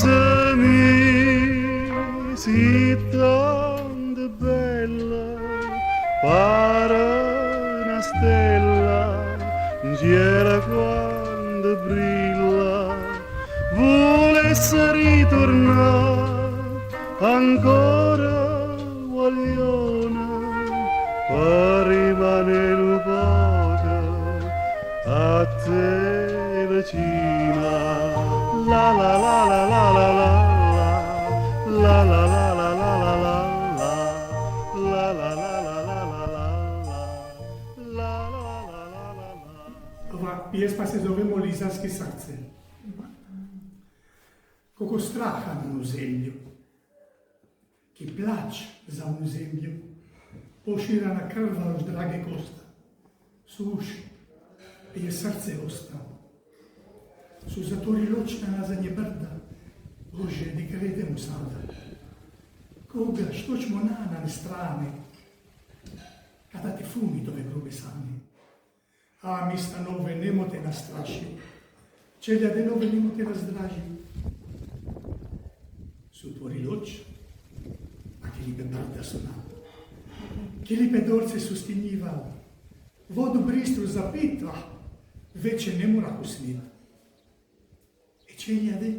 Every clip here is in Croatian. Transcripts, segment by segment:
mi si tanto bella, pare una stella, c'era quando brilla, volesse ritornare ancora vogliona, per rimanere un poco a te vicina. La la la la la la la la la la la la la la la la la. Ova piesma se zove Molizanske srce. Koliko straha na onu zemlju, ki plač za onu zemlju, poširana krva už drage kosta, suši, je srce ostalo. Su zatvorili oči na nazadnje brda, Bože, di kredemo sada. Koga, što ćemo na strane, kada te fumi tove grube same. A mi stanove nemo te nastraši, čeljade nove nemo te razdraži. Su otvorili oči, a che lipe brda su nam. Che lipe dorce su stinjivali, vodu bristru zapitva, veće ne mora usniti. Čeljade,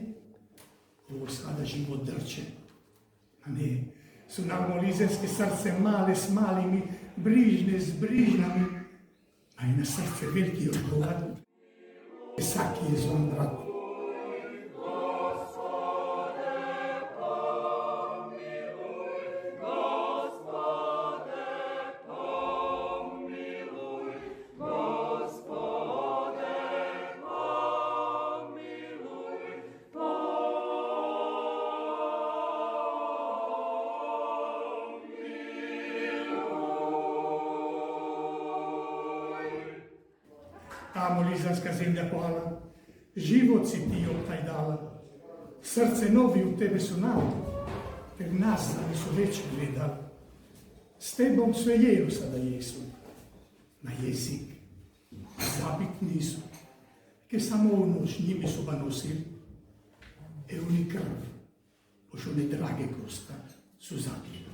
ovo sada život drče, a ne, su nam Molizanske srce male s malimi, brižne s brižnami, a i na srce veliki odgovor, vsaki je zvon brat. A Molizanska zemlja pohvala, život si ti taj dala, srce novi u tebe su nam, jer nas da su već gledali. S tebom sve jeru sada jesu, na jezik, zabit nisu, ke samo u noć njimi su ba nosili, oni krv, pošto ne drage kosta, su zabili.